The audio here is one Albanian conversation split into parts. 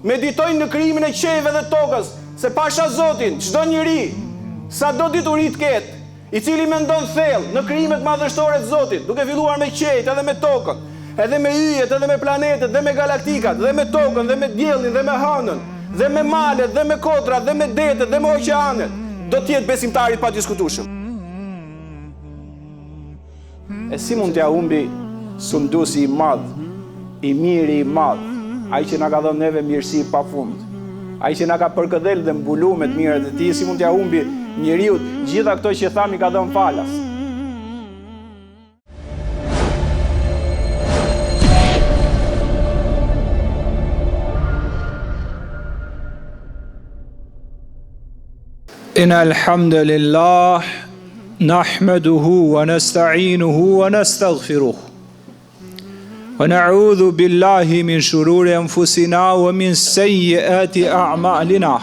meditojnë në krijimin e qiellit dhe tokës, se pasha Zotin, çdo njeri, sa do dituri të ketë, i cili mendon thellë në krijimet madhështore të Zotit, duke filluar me qiellin edhe me tokën, edhe me yjet, edhe me planetet, dhe me galaktikat, dhe me tokën, dhe me diellin, dhe me hënën, dhe me malet, dhe me kotrat, dhe me detet, dhe me oqeanet, do t'jetë besimtari pa diskutueshëm. E si mund t'ja humbi sunduesi i madh, i miri i madh, ai që na ka dhënë neve mirësi pafund, ai që na ka përkëdhel dhe mbuluar me të mirat e tij, si mund t'ja humbi njeriu gjitha këto që thami ka dhënë falas? Inna alhamdulillah nahmaduhu wa nasta'inuhu wa nastaghfiruh wa na'udhu billahi min shururi anfusina wa min sayyiati a'malina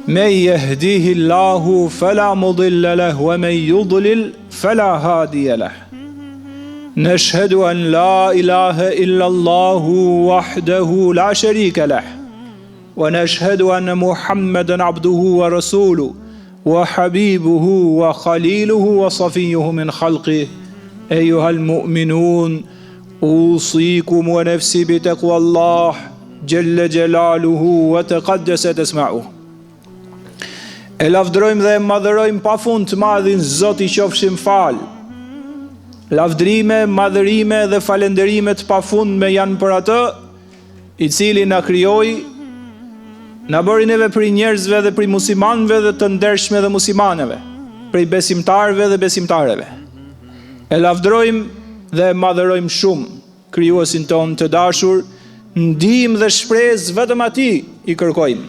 man yahdihillahu fala mudilla lahu wa man yudlil fala hadiya lahu nashhadu an la ilaha illa Allah wahdahu la sharika lahu ونشهد أن محمدا عبده ورسوله وحبيبه وخليله وصفيه من خلقه أيها المؤمنون أوصيكم ونفسي بتقوى الله جل جلاله وتقدست اسمعه. E lavdërojmë dhe madhërojmë pa fund të madhin Zoti qofshim fal. Lavdërime, madhërime dhe falenderime të pa fund me janë për atë i cili na krijoi, na bëri neve për njerëzve dhe për muslimanëve dhe të ndershme dhe muslimaneve, për besimtarëve dhe besimtareve. E lavdërojmë dhe madhërojmë shumë krijuesin ton të dashur, ndihmë dhe shpresë vetëm atij i kërkojmë.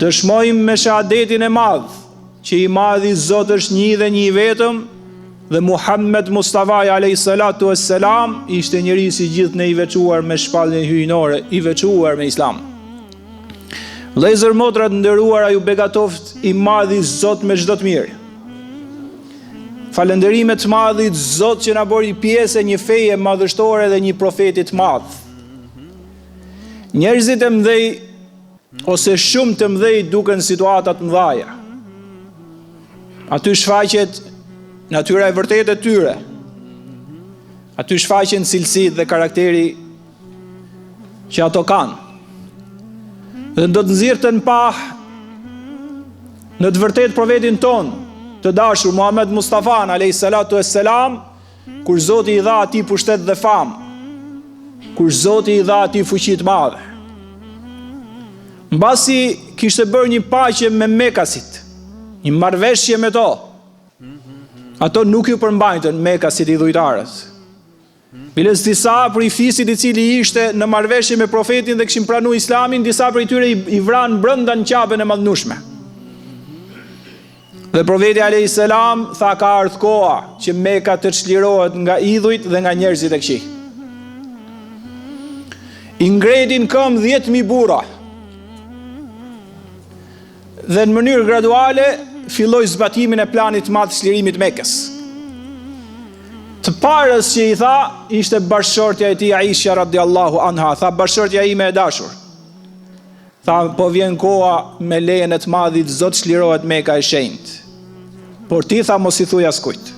Dëshmojmë me shahadetin e madh që i madhi Zot është një dhe një i vetëm, dhe Muhammed Mustafa alayhi salatu wassalam ishte njeri si gjithë ne i veçuar me shpalljen hyjnore, i veçuar me Islam. Vëllezër motrat nderuara, ju begatoft i madhi Zot me çdo të mirë. Falënderime të madhit Zot që na bëri pjesë e një feje madhështore dhe një profeti të madh. Njerëzit e mëdhej ose shumë të mëdhej duken situata të mëdha. Aty shfaqet natyra e vërtetë e tyre. Aty shfaqen cilësitë dhe karakteri që ato kanë. Dhe do të nxirrten pa në të vërtetë profetin ton të dashur Muhammed Mustafa alayhi salatu wassalam, kur Zoti i dha atij pushtet dhe famë, kur Zoti i dha atij fuqi të madhe. Mbasi kishte bërë një paqe me Mekasit, një marrëveshje me to, ato nuk ju përmbajtën Mekasit i dhujtarës. Biles disa për i fisit i cili ishte në marrëveshje me profetin dhe kishin pranuar Islamin, disa për i tyre i vranë brenda në qapën e madhnushme. Dhe profeti alayhi salam tha ka ardhur koha që Meka të çlirohet nga idhujt dhe nga njerëzit e këqij. I ngretin këmbë 10.000 burra. Dhe në mënyrë graduale filloi zbatimin e planit të madh të çlirimit të Mekës. Të parës që i tha ishte bashkëshortja e tij Aisha radiallahu anha, tha bashkëshortja ime e dashur. Tha po vjen koha me lejen e të madhit Zot çlirohet Meka e shenjtë. Por ti tha mos i thuaj askujt.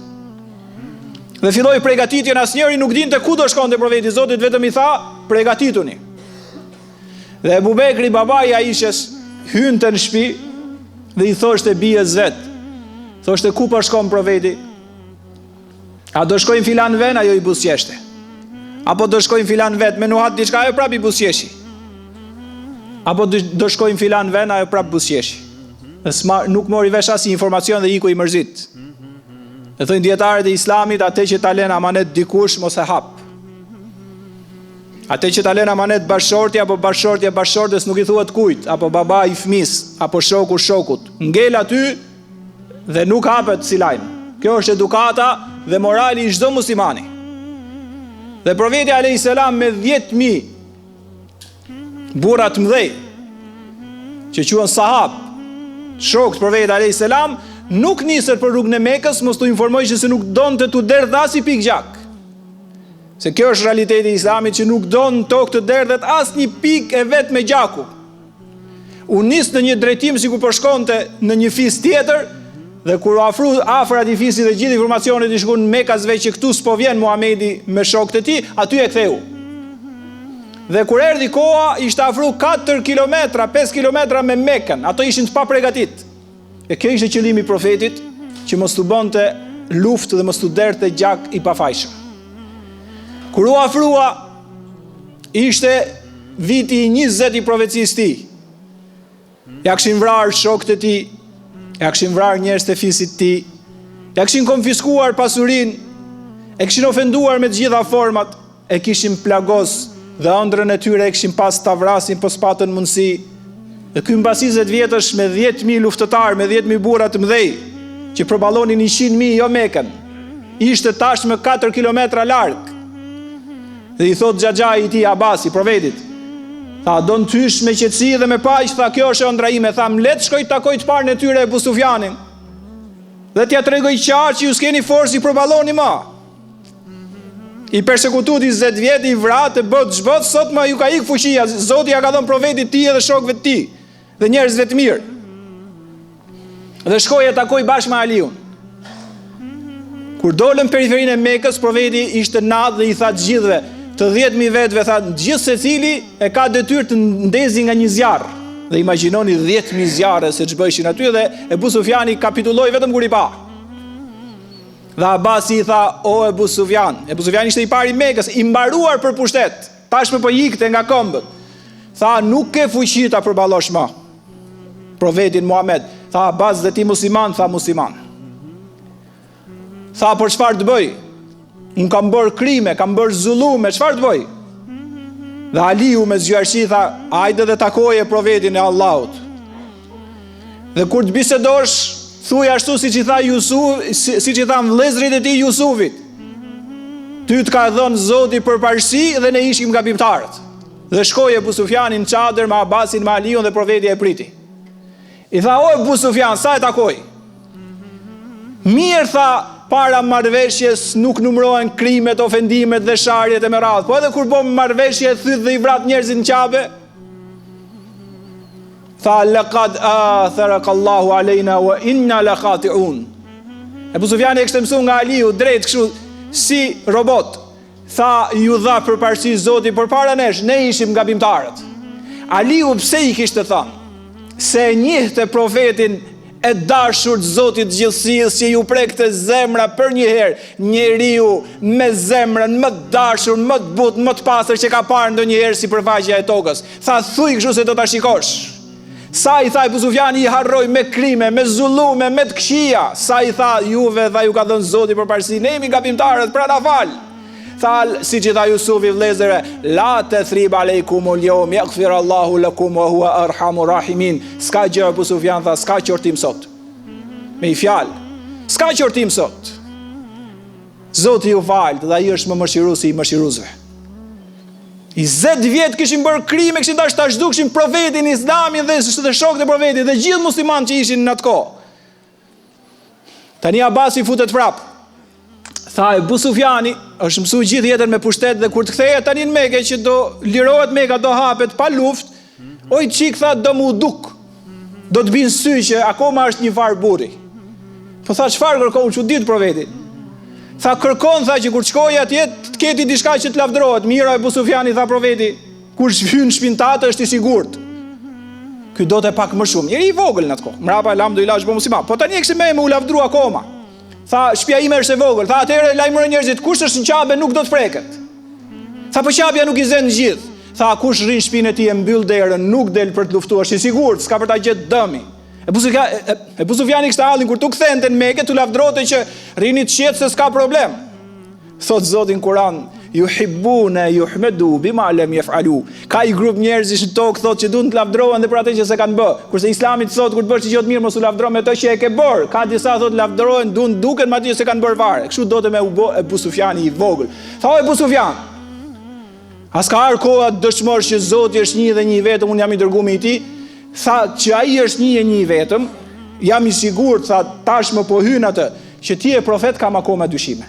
Dhe filloi përgatitjen, asnjëri nuk dinte ku do shkonte profeti i Zotit, vetëm i tha përgatituni. Dhe Abu Bekri babai i Aishës hynte në shtëpi dhe i thoshte bijës vet. Thoshte ku po shkon profeti? A do shkojnë filan ven, ajo i buzëqeshte. Apo do shkojnë filan vet, me nuhat diçka, ajo prap i buzëqeshi. Apo do shkojnë filan ven, ajo prap buzëqeshi. Nuk mori vesh as informacion dhe iku i mërzit. E thënë dietarët e Islamit, atë që ta lën amanet dikush mos e hap. Atë që ta lën amanet bashkëshorti apo bashkëshortja bashkëshortes nuk i thuhet kujt, apo baba i fëmis, apo shoku shokut. Ngel aty dhe nuk hapet si lajm. Kjo është edukata dhe morali i çdo muslimani. Dhe profeti alayhis salam me 10.000 burra të mëdhej që quhen sahab, shokët profetit alayhis salam, nuk nisët për rrugën e Mekës, mos t'u informoj që se nuk donte t'u derdh as i pikë gjak. Se kjo është realiteti i Islamit, që nuk don në tokë të derdhet as një pikë e vet me gjaku. U nis në një drejtim sikur po shkonte në një fis tjetër, dhe kur u afru afër atij fisi dhe gjithë informacionet i shkuan në Mekasve që këtu s'po vjen Muhamedi me shokët e tij, aty e ktheu. Dhe kur erdhi koha, ishte afru 4 kilometra, 5 kilometra me Mekën. Ato ishin të papregatit. E kjo ishte qëllimi i profetit, që mos t'u bonte luftë dhe mos t'u derte gjak i pafajshëm. Kur u afrua, ishte viti 20 i profecisë tij. Ja kishin vrarë shokët e tij, ja kishin vrarë njerëz të fisit të tij, ja kishin konfiskuar pasurinë, e kishin ofenduar me të gjitha format, e kishin plagos dhe ëndrrën e tyre e kishin pas ta vrasin po s'patën mundësi. Dhe ky mbasi 10 vjetësh me 10.000 luftëtar, me 10.000 burra të mëdhej, që përballonin 100.000 jo Mekën, ishte tashmë 4 kilometra larg. Dhe i thot xhaxhai i tij Abasi, profetit, tha, do në tysh me qetësi dhe me paq, tha, kjo është ëndra ime, tha, let shkoj të takoj të parën e tyre Ebu Sufjanin, dhe t'ja tregoj qartë që ju s'keni forës i përballoni ma. I persekutuar i 10 vjet, i vratë, bot çbot, sot ma ju ka ikë fuqia, Zoti ja ka dhënë profetit tij dhe shokëve të tij dhe njerëzve të mirë. Dhe shkoi e takoi bashkë me Aliun. Kur dolën periferinë e Mekës, profeti ishte natë dhe i tha të gjithëve, të 10.000 vetëve, tha, gjithë secili e ka detyrë të ndezi nga një zjarr. Dhe imagjinoni 10.000 zjarre se ç'bëshin aty, dhe Ebu Sufjani kapituloi vetëm kur i pa. Dhe Abasi i tha, o Ebu Sufjan ishte i pari Mekës, i mbaruar për pushtet, tashmë po ikte nga këmbët. Tha, nuk ke fuqi ta përballosh më profetin Muhammed. Tha, Abbas, dhe ti musliman? Tha, musliman. Tha, por çfarë të bëj? Unë kam bërë krime, kam bërë zullume, çfarë të bëj? Dhe Aliu me zgjuarësi tha, hajde dhe takoje profetin e Allahut. Dhe kur të bisedosh, thuaj ashtu siç i tha Jusuf, siç i than vëllezërit e tij Jusufit. Ty të ka dhënë Zoti përparësi dhe ne ishim gabimtarët. Dhe shkoi Ebu Sufjani në çadër me Abbasin, me Aliun dhe profeti e priti. I tha, o Ebu Sufjan, sa e takoj? Mirë, tha, para marrëveshjes nuk numërohen krimet, ofendimet dhe sharjet e me radhë. Po edhe kur bëm marrëveshje, thyt dhe i vrat njerëzit në qabe. Tha, laqad atharak Allahu alejna wa inna laqati'un. Ebu Sufjani e kishte mësuar nga Aliu drejt kështu si robot. Tha, ju dha përparësi Zoti përpara nesh, ne ishim gabimtarët. Aliu pse i kishte thënë? Se e njihte profetin e dashur të Zotit gjithësisë, që ju prekte zemra për një herë, njeriu me zemrën më të dashur, më të butë, më të pastër që ka parë ndonjëherë sipërfaqja e tokës. Tha, thuj kështu se do ta shikosh. Sa i tha Ebu Sufjani i harroi me krime, me zullume, me të këqija. Sa i tha, juve dha ju ka dhënë Zoti përparësi, ne jemi gabimtarët, pra na fal. Tha, si që tha Jusufi vlezëre, la të thrib alejkumul yawm yaghfir Allahu lakum wa huwa arhamur rahimin. S'ka gjë, Ebu Sufjan tha, s'ka qortim sot. Me i fjalë, s'ka qortim sot. Zoti ju falë, dhe ai është më mëshiruesi i mëshiruesve. 20 vjet kishin bërë krime, kishin dashur ta zhdukishin profetin, Islamin dhe shokët e profetit dhe gjithë muslimanët që ishin në atë kohë. Tani Abasi futet prap. Tha, Ebu Sufjani është mësuar gjithë jetën me pushtet dhe kur të kthehet tani në Mekë që do lirohet Mekka, do hapet pa luftë, oj çik tha, do mu duk. Do të binë sy që akoma është një far burri. Po tha, çfarë kërkon çudit profeti? Tha, kërkon, tha, që kur të shkojë atje të keti diçka që të lavdërohet. Mira, Ebu Sufjani tha profeti, kur hyn në shtëpinë tatë është i sigurt. Ky do të pak më shumë. Njëri i vogël në atë kohë. Mrapa alhamdulillah është musliman. Po tani e kishte më u lavdëru akoma. Tha, shtëpia ime është e vogël. Tha, atëherë lajmëroj njerëzit, kush është në qabe nuk do të preket. Tha, po qabja nuk i zën gjithë. Tha, kush rrin në shtëpinë e tij e mbyll derën, nuk del për të luftuar, është i sigurt, s'ka për ta gjetë dëmi. Ebu Sufjani kishte hallin kur tu kthente në Mekë, tu lavdërote që rini të qetë se s'ka problem. Thot Zoti në Kur'an, yuhibbuna yuhmadu bima lam yaf'alu. Ka i grup njerëzish në tokë thot që duan të lavdërohen dhe për atë që s'e kanë bë. Kurse Islami thot kur të bësh gjë të mirë mos u lavdëro me ato që e ke bër. Ka disa thot lavdërohen, duken me atë që s'e kanë bër fare. Kështu do të me u bë Ebu Sufjani i vogël. Tha, Ebu Sufjan, as ka ardhur koha dëshmor që Zoti është një dhe një vetëm, unë jam i dërguar i tij. Tha, që ai është një e një vetëm, jam i sigurt, tha, tashmë po hyn atë, që ti e profet kam akoma dyshime.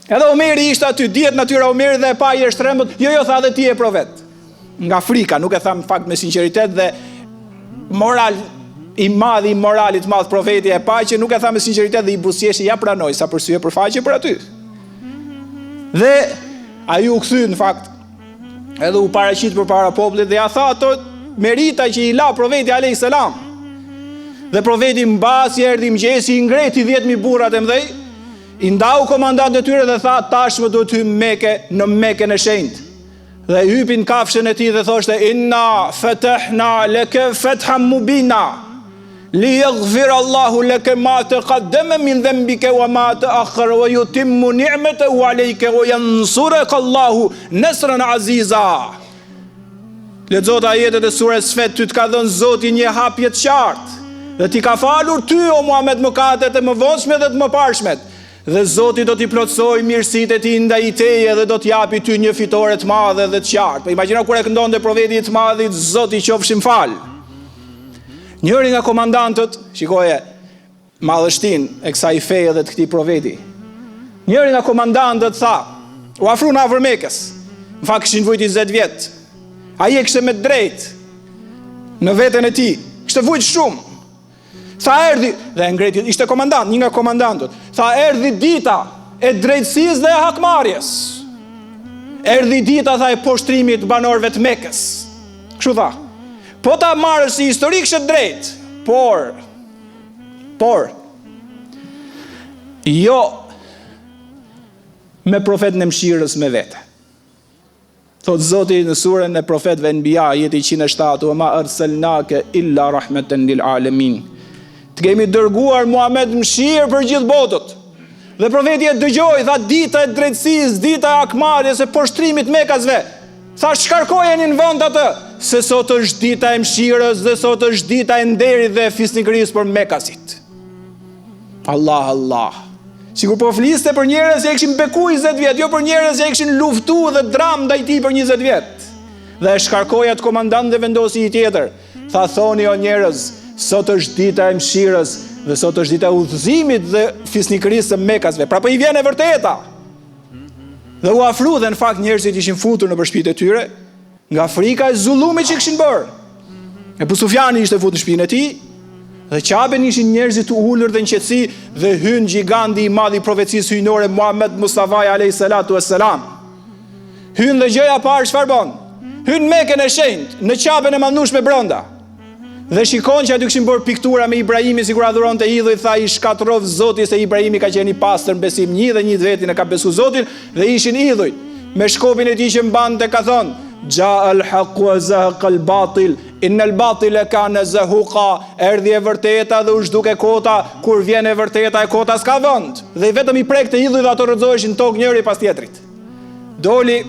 Edhe Omeri ishte aty, dihet natyra Omeri dhe e pa i është trembët, jo tha dhe ti e profet. Nga frika, nuk e tham fakt me sinqeritet dhe moral i madh, i moralit madh profeti e pa që nuk e tha me sinqeritet dhe i buzëqeshi ja pranoi sa për sy e për faqe për aty. Dhe ai u kthy në fakt edhe u paraqit përpara popullit dhe ja tha ato merita që i la profeti alayhis salam. Dhe profeti mbasi erdhi mëngjesi i ngreti 10.000 burrat e mëdhej, i ndau komandant e tyre dhe tha tashmë do të hym Mekë, në Mekën e shenjtë. Dhe hypin kafshën e tij dhe thoshte inna fatahna laka fathan mubina li yaghfir Allahu laka ma taqaddama min dhanbika wa ma ta'akhkhara wa yutimmu ni'matahu alayka wa yansuraka Allahu nasran aziza. Lexo ajetet e surës Fat, ty të ka dhënë Zoti një hapje të qartë dhe ti ka falur ty o Muhammed mëkatet e mëvonshme dhe të mëparshmet. Dhe Zoti do t'i plotësoj mirësitë e tij ndaj teje dhe do t'japi ty një fitore të madhe dhe të qartë. Po imagjino kur e këndonte profeti i të madhit, Zoti qofshim fal. Njëri nga komandantët, shikoje madhështinë e kësaj feje dhe të këtij profeti. Njëri nga komandantët tha, u afru në afër Mekës. Në fakt kishin vujt 20 vjet. Ai e kishte me drejt në veten e tij. Kishte vujt shumë. Tha erdhi, dhe ngreti, ishte komandant, një nga komandantët. Tha erdhi dita e drejtësisë dhe e hakmarrjes. Erdhi dita, tha, e poshtrimit banorëve të Mekës. Kështu tha. Po ta marrësh si histori kishte drejt, por jo me profetin e mëshirës me vete. Thot Zoti në surën e profetëve Anbiya, ajeti 107, "Wa ma arsalnaka illa rahmatan lil alamin." Të kemi dërguar Muhammed mëshirë për gjithë botët. Dhe profeti e dëgjoi, tha dita e drejtësisë, dita e hakmarrjes, e poshtrimit Mekasve. Tha shkarkojeni në vend atë, se sot është dita e mëshirës dhe sot është dita e nderit dhe e fisnikërisë për Mekasit. Allah. Sigur po fliste për njerëz që kishin bekuar 20 vjet, jo për njerëz që kishin luftuar dhe dram ndaj tij për 20 vjet. Dhe e shkarkoi atë komandant dhe vendosi i tjetër. Tha thoni o njerëz, sot është dita e mëshirës dhe sot është dita e udhëzimit dhe fisnikërisë së Mekasve. Pra po i vjen e vërteta. Dhe u afru dhe në fakt njerëzit ishin futur në shtëpitë e tyre nga frika e zullumit që kishin bërë. Ebu Sufjani ishte futur në shtëpinë e tij dhe qaben ishin njerëzit të ulur dhe në qetësi dhe hyn giganti i madh i profecisë hyjnore Muhammed Mustafa alayhi salatu wassalam. Hyn dhe gjëja parë çfarë bën? Hyn Mekën e shenjtë, në qaben e mallnueshme brenda. Dhe shikon që aty kishin bërë piktura me Ibrahimin sikur adhuronte idhuj, tha i shkatrov Zoti se Ibrahimi ka qenë i pastër në besim, një dhe një vetin e ka besu Zotin dhe ishin idhuj. Me shkopin e tij që mbante ka thonë, "Ja al-haq wa zahaqa al-batil, inna al-batila kana zahuqa." Erdhi e vërteta dhe u zhduke kota, kur vjen e vërteta e kota s'ka vend. Dhe vetëm i prekte idhuj dhe ato rrëzoheshin tokë njëri pas tjetrit. Doli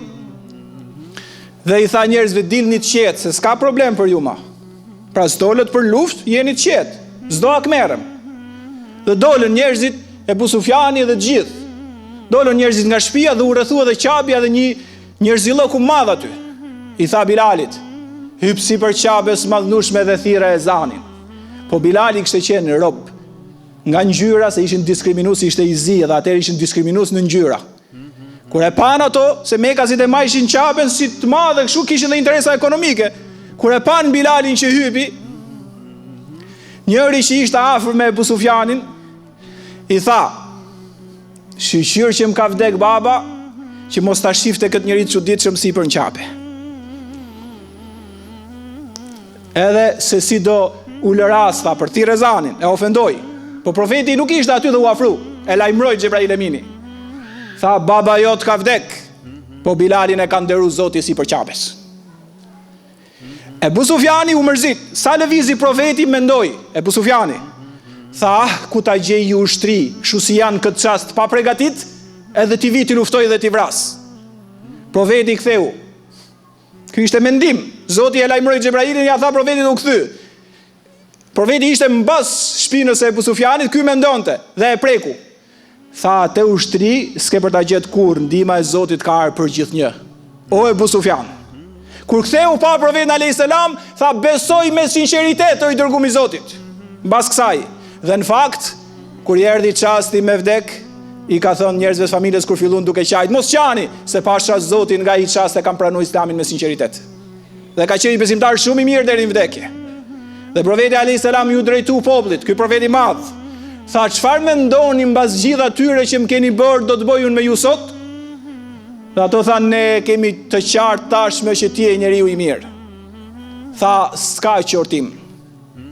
dhe i tha njerëzve dilni të qetë se s'ka problem për ju ma. Pra s'dolët për luft, jeni të qetë, s'do akmerëm. Dhe dolën njerëzit e Ebu Sufjani dhe gjithë. Dolën njerëzit nga shtëpia dhe u rrethua dhe qabja dhe një njerëzillok u madh aty. I tha Bilalit, hyp sipër qabes madhnueshme dhe thirrë ezanin. Po Bilali kishte qenë rob nga ngjyra se ishin diskriminues, ishte i zi dhe atëherë ishin diskriminues në ngjyra. Kur e pan ato se Mekasit e majshin qaben si të madhe, kështu kishin dhe interesa ekonomike. Kur e pan Bilalin që hypi, njëri që ishte afër me Ebu Sufjanin, i tha, shqyr që më ka vdek baba, që mos ta shifte këtë njëri të çuditshëm sipër në qape. Edhe se si do u lëras, tha, për thirrë ezanin, e ofendoi. Po profeti nuk ishte aty dhe u afru, e lajmëroi Xhebrail Emini. Tha, baba jot ka vdek, po Bilalin e ka nderu Zoti sipër qapes. Ebu Sufjani u mërzit, sa lëvizi profeti mendoi, Ebu Sufjani. Tha, ku ta gjej ju ushtri, shu si janë këtë çast pa pregatit, edhe ti vi ti luftoj dhe ti vras. Profeti ktheu. Ky ishte mendim. Zoti e lajmëroi Xhebrailin, ja tha profetit u kthy. Profeti ishte mbas shpinës e Ebu Sufjanit, ky mendonte dhe e preku. Tha, te ushtri s'ke për ta gjetë kur, ndihma e Zotit ka ardhur për gjithnjë. O Ebu Sufjan. Kur ktheu pa profetin alayhis salam, tha, besoj me sinqeritet o i dërguar i Zotit. Mbas kësaj, dhe në fakt, kur i erdhi çasti me vdek, i ka thënë njerëzve të familjes kur fillun duke qajt, mos qani, se pasha Zotin nga i çast e kanë pranuar Islamin me sinqeritet. Dhe ka qenë besimtar shumë i mirë deri në vdekje. Dhe profeti alayhis salam ju drejtu popullit, ky profet i madh, tha, çfarë mendoni mbas gjithë atyre që më keni bërë, do të bëj unë me ju sot? Dhe ato thanë, ne kemi të qartë tashme që ti je njeriu i mirë. Tha, s'ka qortim.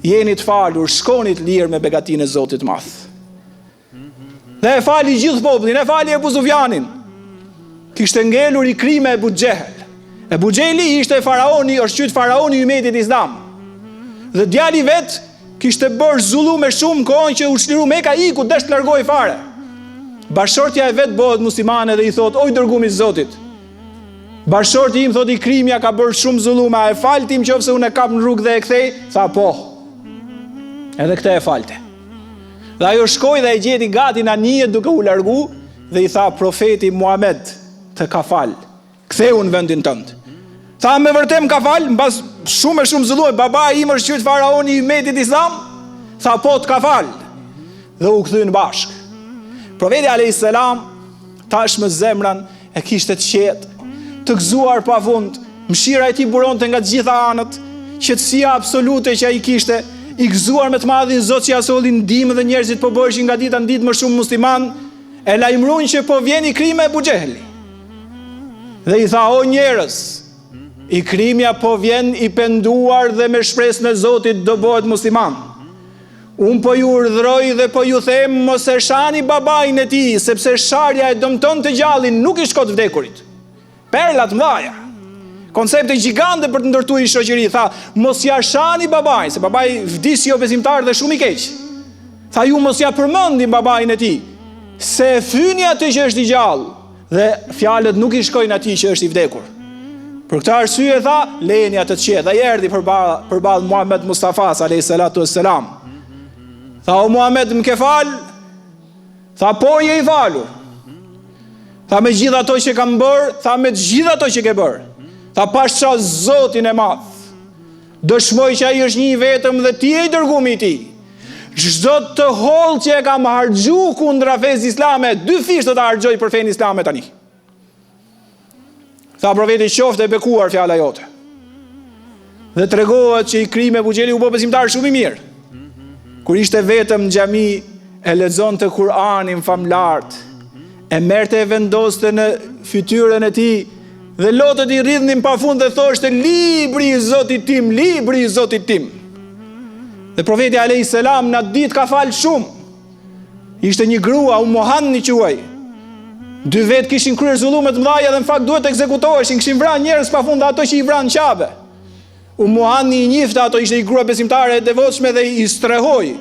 Jeni të falur, shkoni të lirë me begatinë e Zotit madh. Dhe e fali gjithë popullin, e fali Ebu Sufjanin. Kishte ngelur i krime Ebu Xehel. Ebu Xeheli ishte faraoni, është qytë faraoni i umetit islam. Dhe djali vet kishte bërë zullume shumë kohën që u çliru Meka, iku desh të largoj fare. Bashortja e vet bëhet muslimane dhe i thot, oj dërgumi i Zotit, bashorti im thot i krimja ka bërë shumë zullume, a e faltim qofse unë e kap në rrugë dhe e kthej? Tha po. Edhe këtë e falte. Dhe ajo shkoi dhe e gjeti gati në anijet duke u largu dhe i tha, profeti Muhammed të ka fal, ktheu në vendin tënd. Tha, me vërtet më ka fal, mbas shumë e shumë zullume, baba im është qytë faraoni i umetit islam? Tha, po të ka fal. Dhe u kthyn bashkë. Profeti alayhis salam tashmë zemran e kishte të qetë, të gëzuar pafund, mëshira e tij buronte nga të gjitha anët, qetësia absolute që ai kishte, i gëzuar me të madhin Zot që ia solli ndihmë dhe njerëzit po bëheshin nga dita në ditë më shumë musliman, e lajmëruan që po vjen i krimi Ebu Xeheli. Dhe i tha, o njerëz, i krimja po vjen i penduar dhe me shpresën e Zotit do bëhet musliman. Unë po ju urdhëroj dhe po ju them, mos e shani babain e tij, sepse sharja e dëmton të gjallin, nuk i shkon të vdekurit. Perlat mëdha. Koncepte gjigante për të ndërtuar një shoqëri. Tha, mos ja shani babain, se babai vdisi jo besimtar dhe shumë i keq. Tha, ju mos ja përmendni babain e tij, se fyni atë që është i gjallë, dhe fjalët nuk i shkojnë atij që është i vdekur. Për këtë arsye tha, lejeni atë të qetë. Ai erdhi përballë Muhammed Mustafa alayhis salatu wassalam. Tha, o Muhammed, më ke fal? Tha, po, je i falur. Tha, me gjitha ato që kam bërë? Tha, me gjitha ato që ke bërë. Tha, pasha Zotin e madh, dëshmoj që ai është një i vetëm dhe ti je i dërguari i tij. Çdo të holl që e kam harxhu kundra fesë islame, 2 fish do ta harxoj për fenë islame tani. Tha, profeti, qoftë e bekuar fjala jote. Dhe tregohet që i krimi Ebu Xeheli u bë besimtar shumë i mirë. Kur ishte vetëm në xhami, e lexonte Kur'anin famlart, e merrte e vendoste në fytyrën e tij dhe lotët i rridhnin pafund dhe thoshte, libri i Zotit tim, libri i Zotit tim. Dhe profeti alayhis salam në ditë ka fal shumë. Ishte një grua, Ummu Hani quhej. 2 vet kishin kryer zullume të mëdha dhe në fakt duhet të ekzekutoheshin, kishin vrarë njerëz pafund ato që i vranë qabe. Ummu Hani i njifte ato, ishte i grua besimtare e devotshme dhe i strehoi.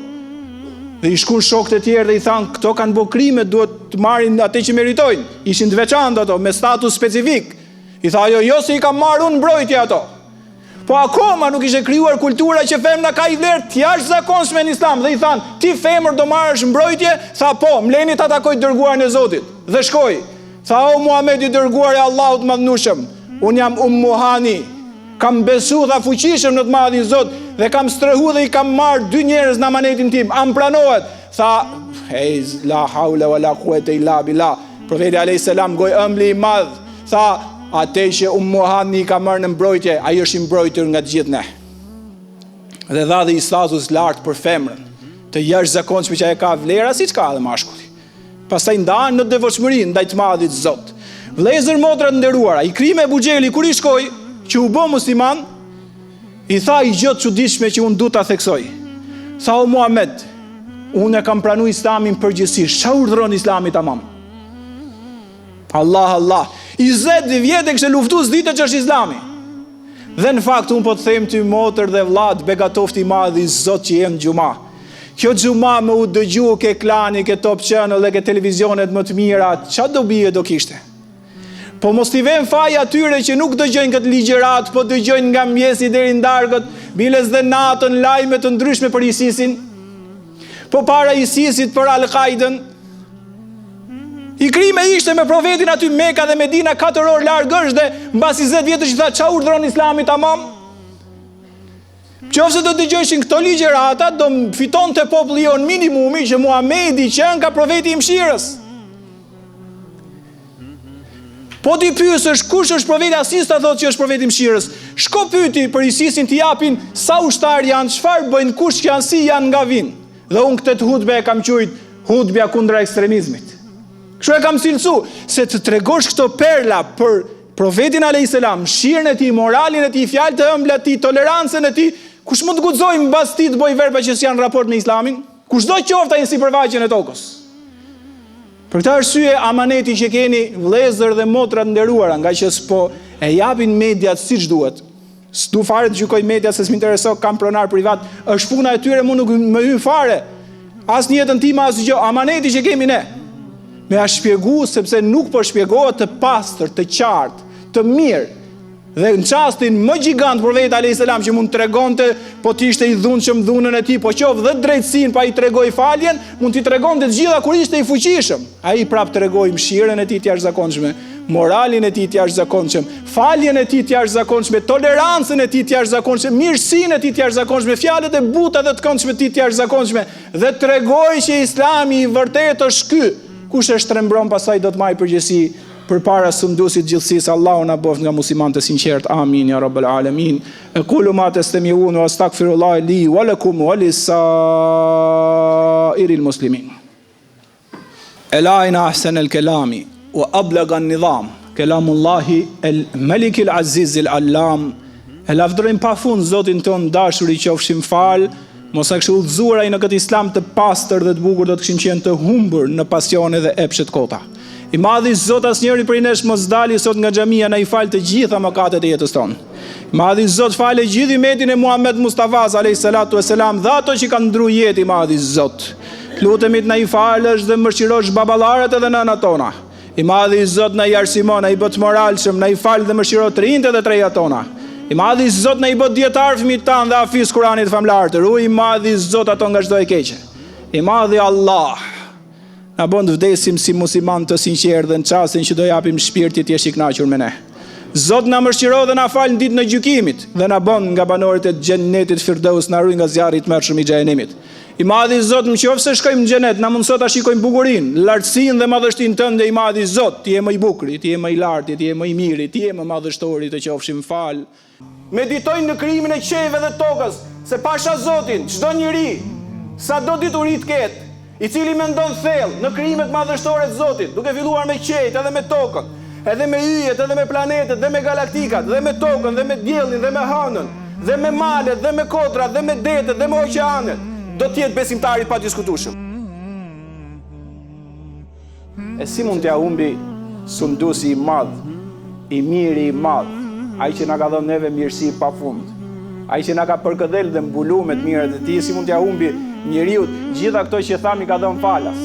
Dhe i shkuan shokët e tjerë dhe i thanë, këto kanë bërë krime, duhet të marrin atë që meritojnë. Ishin të veçantë ato, me status specifik. I tha, jo se i kam marrë unë mbrojtje ato. Po akoma nuk ishte krijuar kultura që femra ka i vlerë të jashtëzakonshme në Islam. Dhe i thanë, ti femër do marrësh mbrojtje? Tha, po, mleni ta takoj dërguarin e Zotit. Dhe shkoi. Tha, o Muhamedi i dërguar i Allahut madhnushëm, unë jam Ummu Hani. Kam besu dha fuqishëm në të madhin Zot dhe kam strehu dhe i kam marrë 2 njerëz në amanetin tim. Am pranohet? Tha, la haula wala quwata illa billah. Profeti alayhis salam goj ëmbli i madh. Tha, atë që Ummu Hani ka marrë në mbrojtje, ai është i mbrojtur nga të gjithë ne. Dhe dha dhe i status lart për femrën, të jashtëzakonshme që e ka vlera siç ka edhe mashkulli. Pastaj ndahen në devotshmëri ndaj të madhit Zot. Vëllezër, motra të nderuara, i krimi Ebu Xeheli kur i shkoi që u bë musliman, i tha i gjë të çuditshme që unë du ta theksoj. Tha, o Muhammed, unë e kam pranuar Islamin përgjithsisht. Çfarë urdhëron Islami tamam? Allah, 20 vjet e kishte luftuar s'ditë që është Islami. Dhe në fakt unë po të them ty motër dhe vllad, begatofti i madh i Zot që jemi xhuma. Kjo xhuma më u dëgju ke klani, ke Top Channel dhe ke televizionet më të mira, ç'a do bie do kishte? Po mos t'i vën faj atyre që nuk dëgjojnë këtë ligjërat, po dëgjojnë nga mjesi deri në darkët, biles dhe natën lajme të ndryshme për ISIS-in, po para ISIS-it për Al-Qaidën. I krime ishte me profetin aty Meka dhe Medina 4 orë larg është dhe mbas 20 vjetësh i tha, ç'a urdhëron Islami tamam? Qofse do dëgjojshin këto ligjërata, do fitonte populli jon minimumi që Muhamedi që ka profeti i mëshirës. Po ti pyesësh kush është profeti, asnjë ta thotë që është profeti i mëshirës. Shko pyeti për ISIS-in, t'i japin sa ushtar janë, çfarë bëjnë, kush janë, si janë, nga vinë. Dhe unë këtë hutbe e kam quajtur hutbja kundra ekstremizmit. Kështu e kam cilësu, se të tregosh këto perla për profetin alayhis salam, mëshirën e tij, moralin e tij, fjalët e ëmbla të tij, tolerancën e tij, kush mund të guxojë mbas ti të bëj verba që s'janë raport me Islamin? Kushdo qoftë ai sipërfaqen e tokës. Për këtë arsye amaneti që keni vëllezër dhe motra të nderuara, nga që s'po e japin mediat siç duhet. S'du fare të gjykoj media se s'më kam pronar privat, është puna e tyre, mua nuk më hyn fare. As në jetën time as gjë, amaneti që kemi ne. Me a shpjegu, sepse nuk po shpjegohet të pastër, të qartë, të mirë. Dhe në çastin më gjigant profeti alayhis salam që mund tregonte, po të ishte i dhunshëm dhunën e tij, po qoftë dhe drejtësinë pa i tregoj faljen, mund t'i tregonte të gjitha kur ishte i fuqishëm. Ai prap tregoi mëshirën e tij të jashtëzakonshme, moralin e tij të jashtëzakonshëm, faljen e tij të jashtëzakonshme, tolerancën e tij të jashtëzakonshme, mirësinë e tij të jashtëzakonshme, fjalët e buta dhe të këndshme të tij të jashtëzakonshme, dhe tregoi që Islami i vërtetë është ky. Kush e shtrembron pasaj do të marrë përgjegjësi përpara sunduesit gjithësisë. Allahu na bëft nga muslimanët e sinqert. Amin ya rabbal alamin. Aqulu ma tastami'un wa astaghfirullah li wa lakum wa lisa'iril muslimin. Elaina ahsan al-kalami wa ablagha an-nizam. Kalamullahi al-Malik al-Aziz al-Allam. E lavdërojmë pafund Zotin ton dashur, i qofshim fal. Mos a kështu udhëzuar ai në këtë islam të pastër dhe të bukur, do të kishim qenë të humbur në pasione dhe epshet kota. I madhi Zot asnjëri prej nesh mos dali sot nga xhamia, na i fal të gjitha mëkatet e jetës tonë. I madhi Zot falë gjithë umetin e Muhammed Mustafa alayhis salatu wassalam dhe ato që kanë ndruar jetë. I madhi Zot, lutemi të na i falësh dhe mëshirosh baballarët edhe nënat tona. I madhi Zot na i arsimon, na i bë të moralshëm, na i fal dhe mëshiro të rinjtë dhe të reja tona. I madhi Zot na i bë dietar fëmijët tanë dhe hafiz Kuranit famlar të ruaj. I madhi Zot ato nga çdo e keqe. I madhi Allah na bën të vdesim si musliman të sinqertë dhe në çastin që do japim shpirtit të jesh i kënaqur me ne. Zot na mëshiro dhe na fal në ditën e gjykimit dhe na bën nga banorët e xhennetit Firdaus, na ruaj nga zjarri i tmerrshëm i xhenemit. I madhi Zot, nëse shkojmë në xhenet, na mundso ta shikojmë bukurinë, lartësinë dhe madhështinë tënde. I madhi Zot, ti je më i bukur, ti je më i lartë, ti je më i miri, ti je më madhështori, të qofshim fal. Meditojnë në krijimin e qejve dhe tokës, se pasha Zotin, çdo njeri, sado dituri të ketë, i cili mendon thellë në krijimet madhështore të Zotit, duke filluar me qejt edhe me tokën, edhe me yjet, edhe me planetet, dhe me galaktikat, dhe me tokën, dhe me diellin, dhe me hënën, dhe me malet, dhe me kodrat, dhe me detet, dhe me oqeanet, do të jetë besimtari pa diskutueshëm. E si mund t'ja humbi sunduesi i madh, i miri i madh, ai që na ka dhënë neve mirësi pafund, ai që na ka përkëdhel dhe mbuluar me të mirat e tij, si mund t'ja humbi njeriu gjitha këto që thami ka dhënë falas?